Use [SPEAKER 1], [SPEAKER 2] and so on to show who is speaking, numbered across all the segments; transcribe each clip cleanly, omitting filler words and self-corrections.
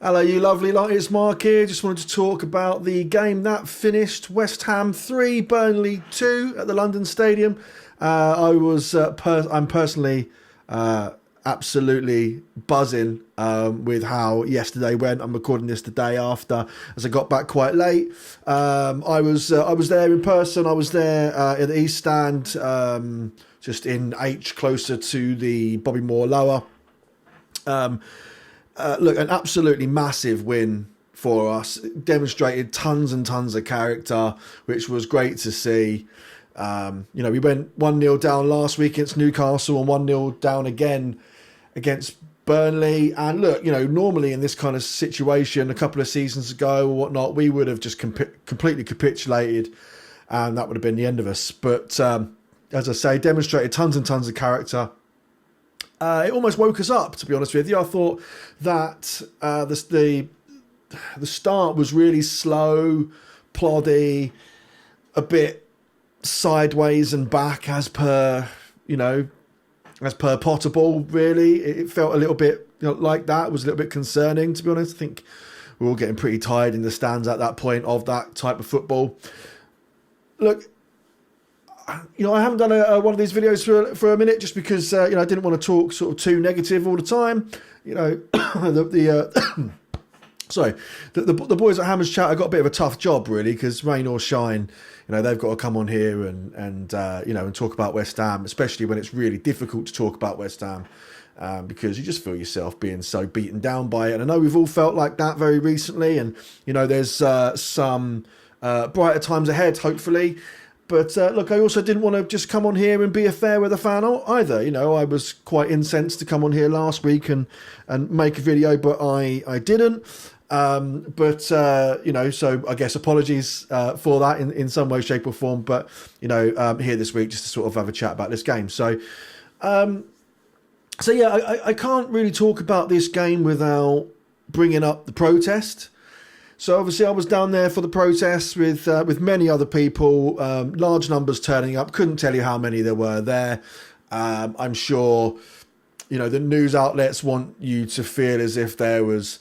[SPEAKER 1] Hello, you lovely lot. It's Mark here. Just wanted to talk about the game that finished West Ham 3, Burnley 2 at the London Stadium. I'm personally absolutely buzzing with how yesterday went. I'm recording this the day after, as I got back quite late. I was there in person. I was there at the East Stand, just in H, closer to the Bobby Moore Lower. Look, an absolutely massive win for us. It demonstrated tons and tons of character, which was great to see. We went 1-0 down last week against Newcastle and 1-0 down again against Burnley. And look, normally in this kind of situation, a couple of seasons ago or whatnot, we would have just completely capitulated and that would have been the end of us. But as I say, demonstrated tons and tons of character. It almost woke us up, to be honest with you. I thought that the start was really slow, ploddy, a bit sideways and back as per Potterball, really. It felt a little bit like that. It was a little bit concerning, to be honest. I think we were all getting pretty tired in the stands at that point of that type of football. Look, I haven't done one of these videos for a minute just because I didn't want to talk sort of too negative all the time. The boys at Hammers Chat have got a bit of a tough job really, because rain or shine, they've got to come on here and talk about West Ham, especially when it's really difficult to talk about West Ham. Because you just feel yourself being so beaten down by it. And I know we've all felt like that very recently, and there's some brighter times ahead, hopefully. But look, I also didn't want to just come on here and be a fair weather fan either. I was quite incensed to come on here last week and make a video, but I didn't. So I guess apologies for that in some way, shape or form. But, here this week just to sort of have a chat about this game. I can't really talk about this game without bringing up the protest. So obviously I was down there for the protests with many other people, large numbers turning up. Couldn't tell you how many there were there. I'm sure, the news outlets want you to feel as if there was,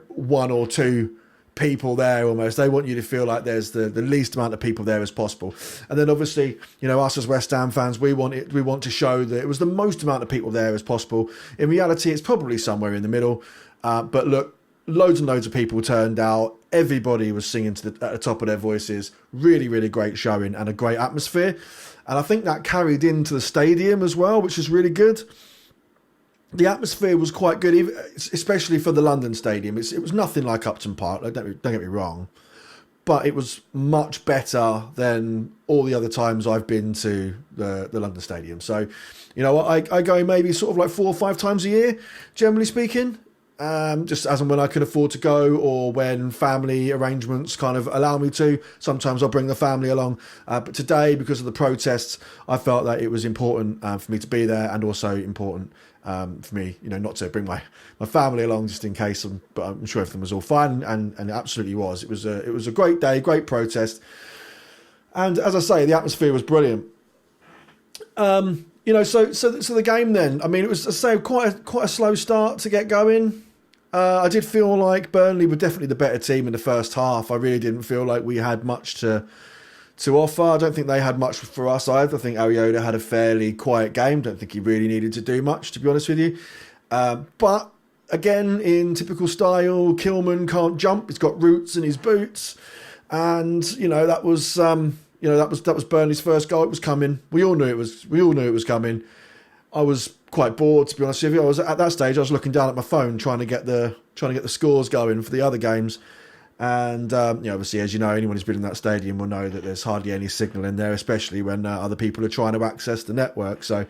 [SPEAKER 1] one or two people there almost. They want you to feel like there's the least amount of people there as possible. And then obviously, us as West Ham fans, we want to show that it was the most amount of people there as possible. In reality, it's probably somewhere in the middle. But look, loads and loads of people turned out. Everybody was singing at the top of their voices. Really, really great showing and a great atmosphere. And I think that carried into the stadium as well, which is really good. The atmosphere was quite good, especially for the London Stadium. It was nothing like Upton Park, don't get me wrong. But it was much better than all the other times I've been to the London Stadium. So, I go maybe sort of like 4 or 5 times a year, generally speaking. Just as and when I can afford to go, or when family arrangements kind of allow me to. Sometimes I'll bring the family along. But today, because of the protests, I felt that it was important for me to be there, and also important for me, not to bring my family along just in case. But I'm sure everything was all fine, and it absolutely was. It was a great day, great protest. And as I say, the atmosphere was brilliant. So the game then, it was, I say, quite a slow start to get going. I did feel like Burnley were definitely the better team in the first half. I really didn't feel like we had much to offer. I don't think they had much for us either. I think Ariola had a fairly quiet game. Don't think he really needed to do much, to be honest with you. But again, in typical style, Kilman can't jump. He's got roots in his boots, and that was Burnley's first goal. It was coming. We all knew it was coming. I was quite bored, to be honest with you. I was at that stage. I was looking down at my phone, trying to get the scores going for the other games. And obviously, as you know, anyone who's been in that stadium will know that there's hardly any signal in there, especially when other people are trying to access the network. So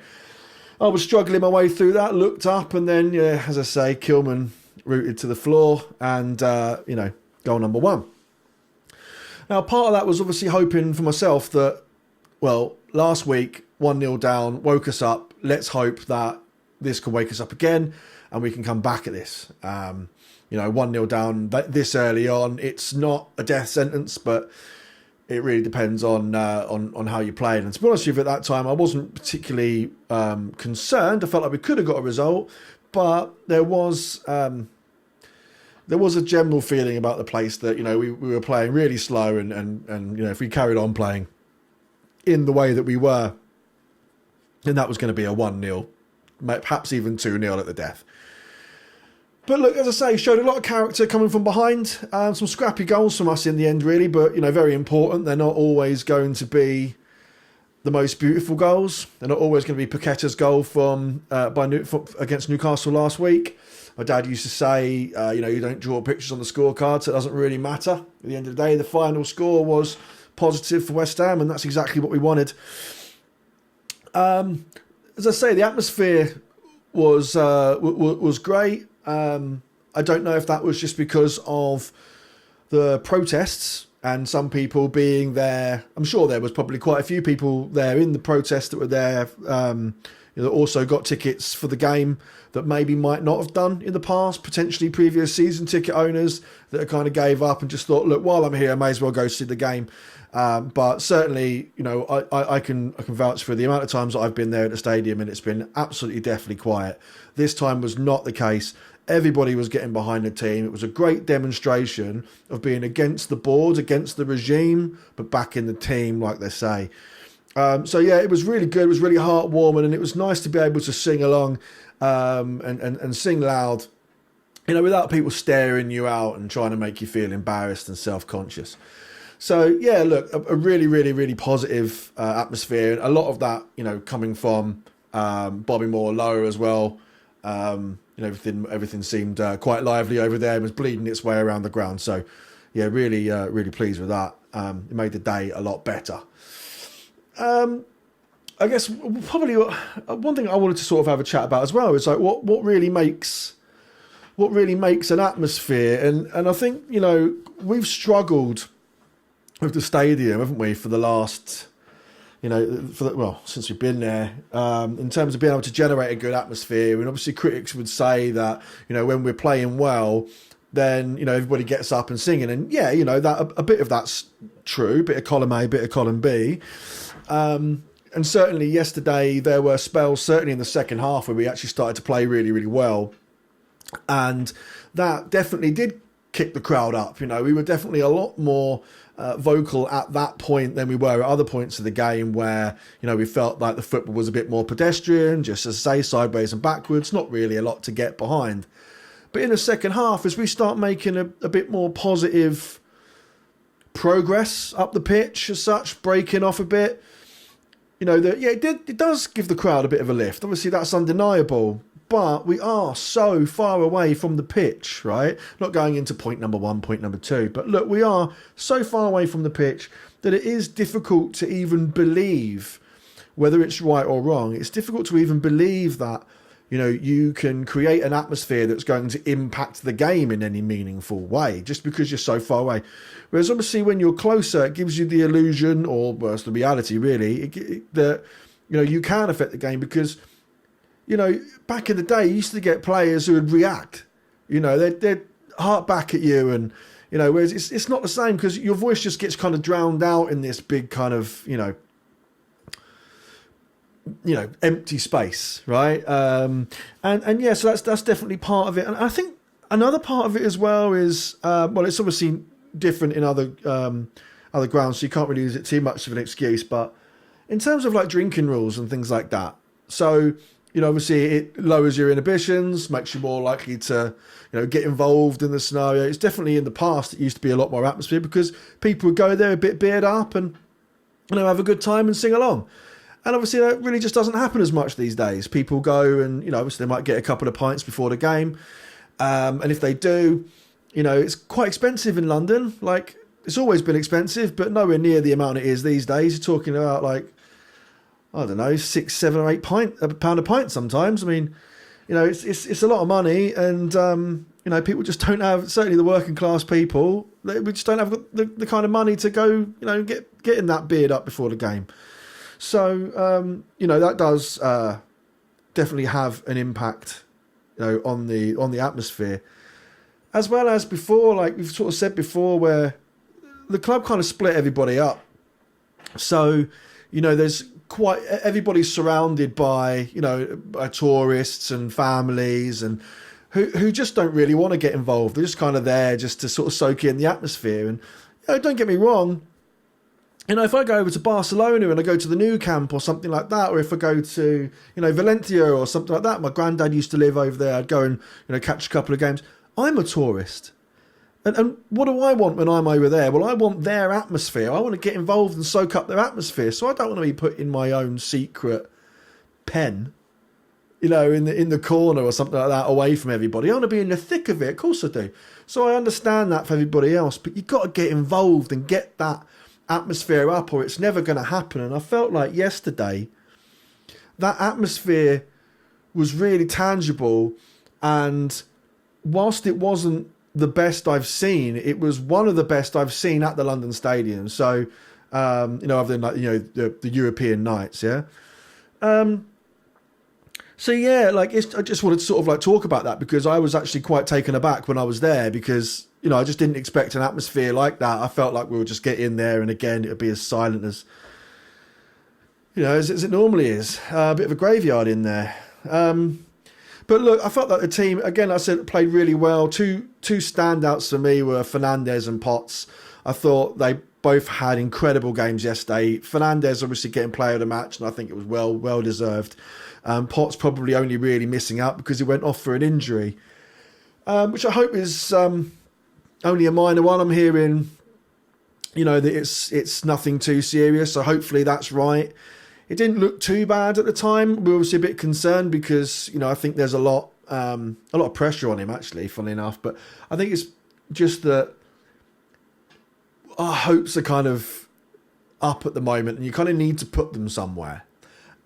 [SPEAKER 1] I was struggling my way through that. Looked up, and then, as I say, Kilman rooted to the floor, and goal number 1. Now, part of that was obviously hoping for myself that, well, last week, 1-0 down, woke us up. Let's hope that this can wake us up again and we can come back at this. 1-0 down this early on, it's not a death sentence, but it really depends on how you play. And to be honest with you, at that time, I wasn't particularly concerned. I felt like we could have got a result, but there was there was a general feeling about the place that, we were playing really slow, and if we carried on playing in the way that we were, then that was going to be a 1-0, perhaps even 2-0 at the death. But look, as I say, showed a lot of character coming from behind. Some scrappy goals from us in the end, really, but, very important. They're not always going to be the most beautiful goals. They're not always going to be Paqueta's goal against Newcastle last week. My dad used to say, you don't draw pictures on the scorecard, so it doesn't really matter. At the end of the day, the final score was positive for West Ham, and that's exactly what we wanted. As I say, the atmosphere was great. I don't know if that was just because of the protests and some people being there. I'm sure there was probably quite a few people there in the protest that were there, that also got tickets for the game that maybe might not have done in the past, potentially previous season ticket owners that kind of gave up and just thought, look, while I'm here, I may as well go see the game. But certainly, I can vouch for the amount of times that I've been there at the stadium, and it's been absolutely deathly quiet. This time was not the case. Everybody was getting behind the team. It was a great demonstration of being against the board, against the regime, but back in the team, like they say. So yeah, it was really good. It was really heartwarming, and it was nice to be able to sing along and sing loud, without people staring you out and trying to make you feel embarrassed and self-conscious. So yeah, look, a really, really, really positive atmosphere. A lot of that, coming from Bobby Moore lower as well. Everything seemed quite lively over there and was bleeding its way around the ground. So yeah, really, really pleased with that. It made the day a lot better. I guess probably one thing I wanted to sort of have a chat about as well is like what really makes an atmosphere, and I think we've struggled with the stadium, haven't we, for the last since we've been there, in terms of being able to generate a good atmosphere. And obviously critics would say that when we're playing well, then everybody gets up and singing, and that a bit of that's true, bit of column A, bit of column B. And certainly yesterday there were spells, certainly in the second half, where we actually started to play really, really well. And that definitely did kick the crowd up. We were definitely a lot more vocal at that point than we were at other points of the game where, we felt like the football was a bit more pedestrian, just as I say, sideways and backwards, not really a lot to get behind. But in the second half, as we start making a bit more positive progress up the pitch as such, breaking off a bit, it does give the crowd a bit of a lift. Obviously, that's undeniable. But we are so far away from the pitch, right? Not going into point number 1, point number 2. But look, we are so far away from the pitch that it is difficult to even believe, whether it's right or wrong, it's difficult to even believe that, you can create an atmosphere that's going to impact the game in any meaningful way, just because you're so far away. Whereas obviously when you're closer, it gives you the illusion, or well, it's the reality really, that, you can affect the game because, back in the day, you used to get players who would react. They'd heart back at you, and whereas it's not the same because your voice just gets kind of drowned out in this big kind of empty space, right? And yeah, so that's definitely part of it. And I think another part of it as well is it's obviously different in other grounds, so you can't really use it too much of an excuse. But in terms of like drinking rules and things like that, so. Obviously it lowers your inhibitions, makes you more likely to, get involved in the scenario. It's definitely in the past, it used to be a lot more atmosphere because people would go there a bit beard up and, have a good time and sing along. And obviously that really just doesn't happen as much these days. People go and, obviously they might get a couple of pints before the game. And if they do, it's quite expensive in London. Like, it's always been expensive, but nowhere near the amount it is these days. You're talking about like, I don't know, 6, 7 or 8 pound a pint sometimes. I mean, it's a lot of money, and people just don't have, certainly the working class people, we just don't have the kind of money to go, getting that beard up before the game. So that does definitely have an impact, on the atmosphere, as well as before, like we've sort of said before, where the club kind of split everybody up. So there's everybody's surrounded by, by tourists and families and who just don't really want to get involved. They're just kind of there just to sort of soak in the atmosphere. And don't get me wrong, if I go over to Barcelona and I go to the Nou Camp or something like that, or if I go to, Valencia or something like that, my granddad used to live over there, I'd go and, catch a couple of games. I'm a tourist. And what do I want when I'm over there? Well, I want their atmosphere. I want to get involved and soak up their atmosphere. So I don't want to be put in my own secret pen, in the corner or something like that, away from everybody. I want to be in the thick of it. Of course I do. So I understand that for everybody else, but you've got to get involved and get that atmosphere up, or it's never going to happen. And I felt like yesterday that atmosphere was really tangible, and whilst it wasn't the best I've seen, it was one of the best I've seen at the London Stadium. So other than the European nights, yeah. I just wanted to sort of talk about that, because I was actually quite taken aback when I was there, because I just didn't expect an atmosphere like that. I felt like we would just get in there and again it would be as silent as as it normally is. A bit of a graveyard in there. But look, I felt like the team, again, I said, played really well. Two standouts for me were Fernandes and Potts. I thought they both had incredible games yesterday. Fernandes obviously getting player of the match, and I think it was well deserved. Potts probably only really missing out because he went off for an injury, which I hope is only a minor one. I'm hearing, that it's nothing too serious, so hopefully that's right. It didn't look too bad at the time. We were obviously a bit concerned because, I think there's a lot of pressure on him, actually, funnily enough. But I think it's just that our hopes are kind of up at the moment, and you kind of need to put them somewhere.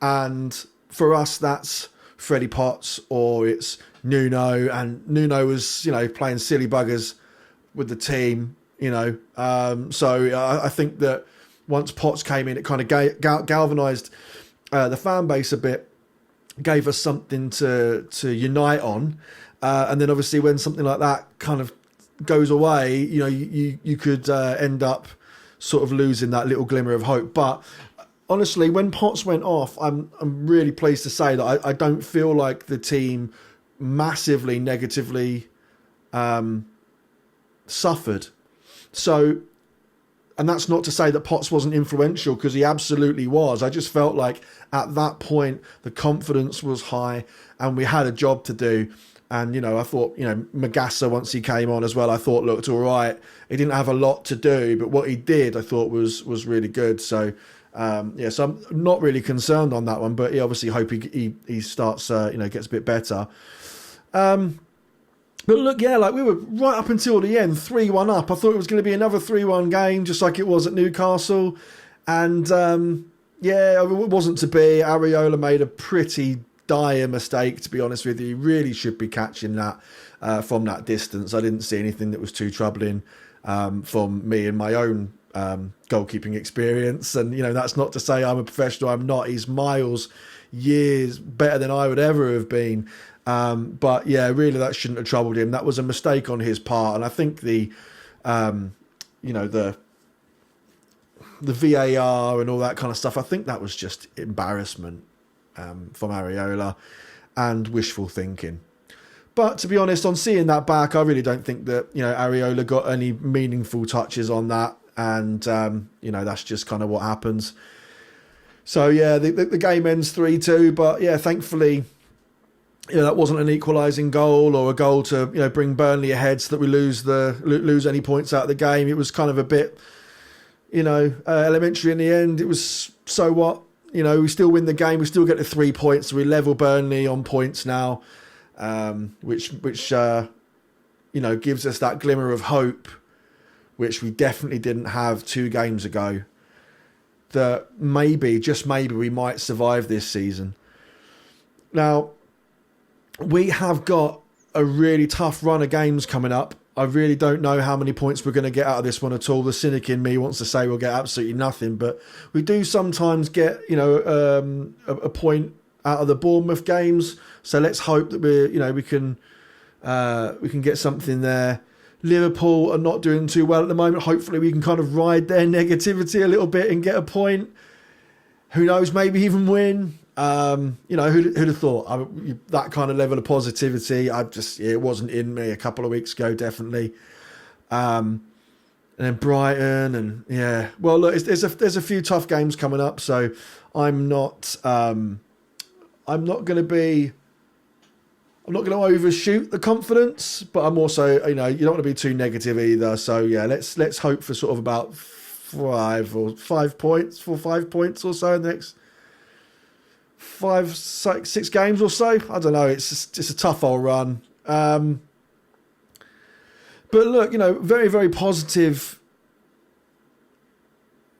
[SPEAKER 1] And for us, that's Freddie Potts, or it's Nuno. And Nuno was, playing silly buggers with the team, So I think that once Potts came in, it kind of galvanised the fan base a bit, gave us something to unite on. And then obviously when something like that kind of goes away, you could end up sort of losing that little glimmer of hope. But honestly, when Potts went off, I'm really pleased to say that I don't feel like the team massively negatively suffered. So, and that's not to say that Potts wasn't influential, because he absolutely was. I just felt like at that point the confidence was high and we had a job to do. And, I thought, Magassa, once he came on as well, I thought looked all right. He didn't have a lot to do, but what he did I thought was really good. So, so I'm not really concerned on that one, but I obviously hope he starts, gets a bit better. But look, we were right up until the end, 3-1 up. I thought it was going to be another 3-1 game, just like it was at Newcastle. And, it wasn't to be. Areola made a pretty dire mistake, to be honest with you. He really should be catching that from that distance. I didn't see anything that was too troubling from me in my own goalkeeping experience. And, that's not to say I'm a professional. I'm not. He's years better than I would ever have been. But really that shouldn't have troubled him. That was a mistake on his part. And I think the VAR and all that kind of stuff, I think that was just embarrassment from Areola and wishful thinking. But to be honest, on seeing that back, I really don't think that, Areola got any meaningful touches on that. And, that's just kind of what happens. So, the game ends 3-2. But, thankfully, that wasn't an equalising goal or a goal to bring Burnley ahead so that we lose any points out of the game. It was kind of a bit elementary in the end. It was, so what? We still win the game. We still get the 3 points. So we level Burnley on points now, which gives us that glimmer of hope, which we definitely didn't have 2 games ago, that maybe, just maybe, we might survive this season. Now, we have got a really tough run of games coming up. I really don't know how many points we're going to get out of this one at all. The cynic in me wants to say we'll get absolutely nothing, but we do sometimes get, a point out of the Bournemouth games. So let's hope that we can get something there. Liverpool are not doing too well at the moment. Hopefully we can kind of ride their negativity a little bit and get a point. Who knows, maybe even win. Who'd have thought that kind of level of positivity? It wasn't in me a couple of weeks ago, definitely. And then Brighton, and yeah. Well, look, there's a few tough games coming up, so I'm not going to overshoot the confidence, but I'm also, you don't want to be too negative either. So yeah, let's hope for sort of about 5 points or so in the next 6 games or so. I don't know. It's a tough old run. But look, very, very positive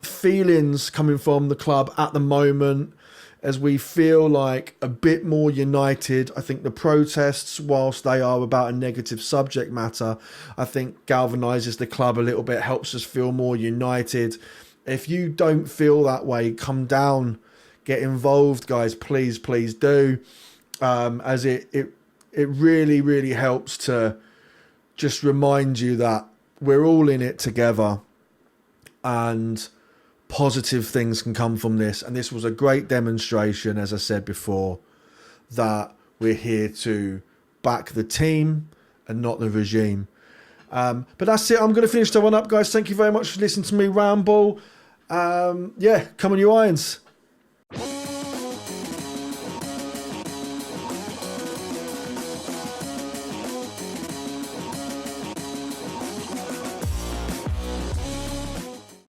[SPEAKER 1] feelings coming from the club at the moment, as we feel like a bit more united. I think the protests, whilst they are about a negative subject matter, I think galvanises the club a little bit, helps us feel more united. If you don't feel that way, come down, get involved, guys. Please do. As it really, really helps to just remind you that we're all in it together, and positive things can come from this. And this was a great demonstration, as I said before, that we're here to back the team and not the regime. But that's it. I'm going to finish that one up, guys. Thank you very much for listening to me ramble. Come on, you Irons.